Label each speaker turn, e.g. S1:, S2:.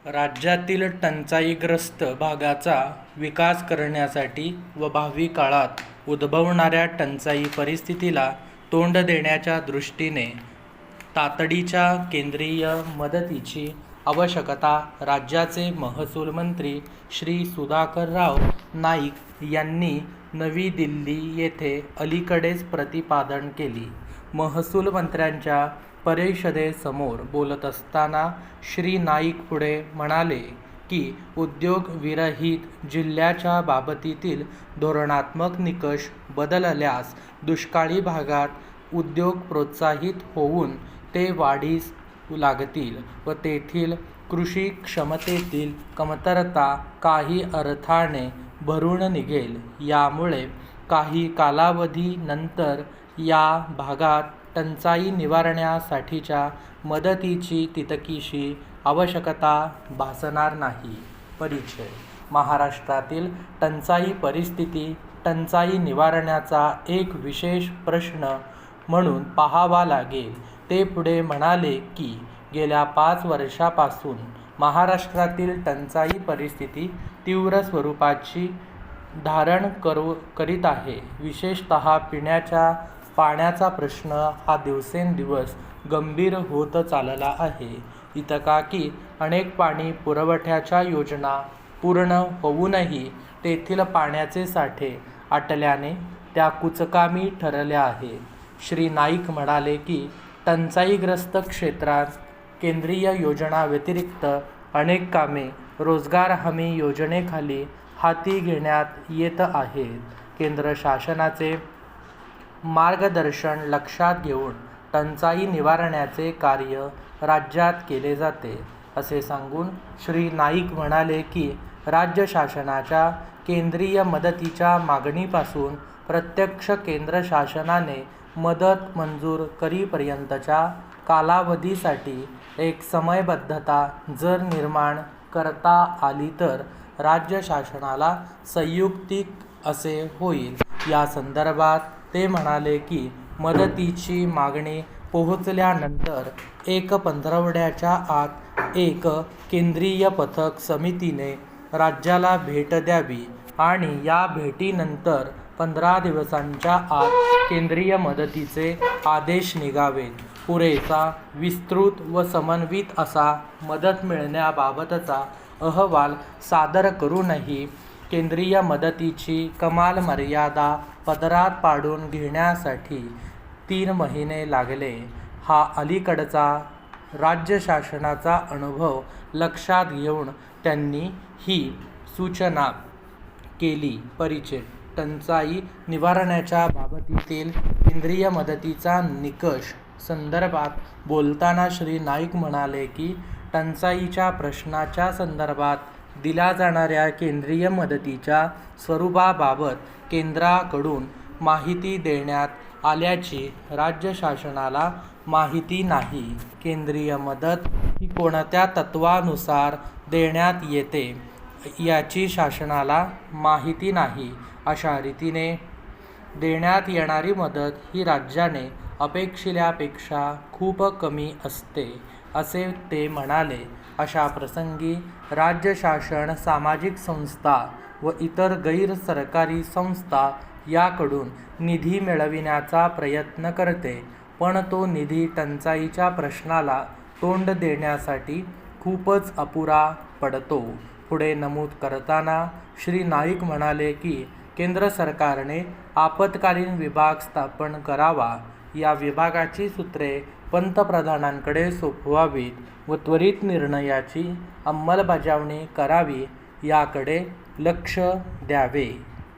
S1: राज्यातील टंचाईग्रस्त भागाचा विकास करण्यासाठी व भावी काळात उद्भवणाऱ्या टंचाई परिस्थितीला तोंड देण्याच्या दृष्टीने तातडीच्या केंद्रीय मदतीची आवश्यकता राज्याचे महसूल मंत्री श्री सुधाकरराव नाईक यांनी नवी दिल्ली येथे अलीकडेच प्रतिपादन केली. महसूल मंत्र्यांच्या परिषदेसमोर बोलत असताना श्री नाईक पुढे म्हणाले की उद्योगविरहित जिल्ह्याच्या बाबतीतील धोरणात्मक निकष बदलल्यास दुष्काळी भागात उद्योग प्रोत्साहित होऊन ते वाढीस लागतील व तेथील कृषी क्षमतेतील कमतरता काही अर्थाने भरून निघेल. यामुळे काही कालावधीनंतर या भागात टंचाई निवारण्यासाठीच्या मदतीची तितकीशी आवश्यकता भासणार नाही. परिचय. महाराष्ट्रातील टंचाई परिस्थिती टंचाई निवारणाचा एक विशेष प्रश्न म्हणून पाहावा लागेल. ते पुढे म्हणाले की गेल्या 5 वर्षांपासून महाराष्ट्रातील टंचाई परिस्थिती तीव्र स्वरूपाची धारण करीत आहे. विशेषतः पिण्याच्या पाण्याचा प्रश्न हा दिवसेंदिवस गंभीर होत चालला आहे. इतका की अनेक पाणी पुरवठ्याच्या योजना पूर्ण होऊनही तेथील पाण्याचे साठे आटल्याने त्या कुचकामी ठरल्या आहेत. श्री नाईक म्हणाले की टंचाईग्रस्त क्षेत्रात केंद्रीय योजनांव्यतिरिक्त अनेक कामे रोजगार हमी योजनेखाली हाती घेण्यात येत आहेत. केंद्र शासनाचे मार्गदर्शन लक्षात घेऊन टंचाई निवारण्याचे कार्य राज्यात केले जाते, असे सांगून श्री नाईक म्हणाले की राज्य शासनाच्या केंद्रीय मदतीच्या मागणीपासून प्रत्यक्ष केंद्र शासनाने मदत मंजूर करीपर्यंतच्या कालावधीसाठी एक समयबद्धता जर निर्माण करता आली तर राज्य शासनाला संयुक्तिक असे होईल. या संदर्भात ते म्हणाले की मदतीची मागणी पोहोचल्यानंतर एक पंधरवड्याच्या आत एक केंद्रीय पथक समितीने राज्याला भेट द्यावी आणि या भेटीनंतर 15 दिवसांच्या आत केंद्रीय मदतीचे आदेश निघावेत. पुरेसा, विस्तृत व समन्वित असा मदत मिळण्याबाबतचा अहवाल सादर करूनही केंद्रीय मदतीची कमाल मर्यादा पदरात पाडून घेण्यासाठी 3 महिने लागले. हा अलीकडचा राज्य शासनाचा अनुभव लक्षात घेऊन त्यांनी ही सूचना केली. परिचय. टंचाई निवारणाच्या बाबतीतील केंद्रीय मदतीचा निकष संदर्भात बोलताना श्री नाईक म्हणाले की टंचाईच्या प्रश्नाच्या संदर्भात दिल्या जाणाऱ्या केंद्रीय मदतीच्या स्वरूपाबाबत केंद्राकडून माहिती देण्यात आल्याची राज्य शासनाला माहिती नाही. केंद्रीय मदत ही कोणत्या तत्त्वानुसार देण्यात येते याची शासनाला माहिती नाही. अशा रीतीने देण्यात येणारी मदत ही राज्याने अपेक्षिल्यापेक्षा खूप कमी असते, असे ते म्हणाले. अशा प्रसंगी राज्य शासन सामाजिक संस्था व इतर गैर-सरकारी संस्था याकडून निधी मिळविण्याचा प्रयत्न करते, पण तो निधी टंचाईच्या प्रश्नाला तोंड देण्यासाठी खूपच अपुरा पडतो. पुढे नमूद करताना श्री नाईक म्हणाले की केंद्र सरकारने आपत्कालीन विभाग स्थापन करावा, या विभागाची सूत्रे पंतप्रधानांकडे सोपवावीत व त्वरित निर्णयाची अंमलबजावणी करावी याकडे लक्ष द्यावे.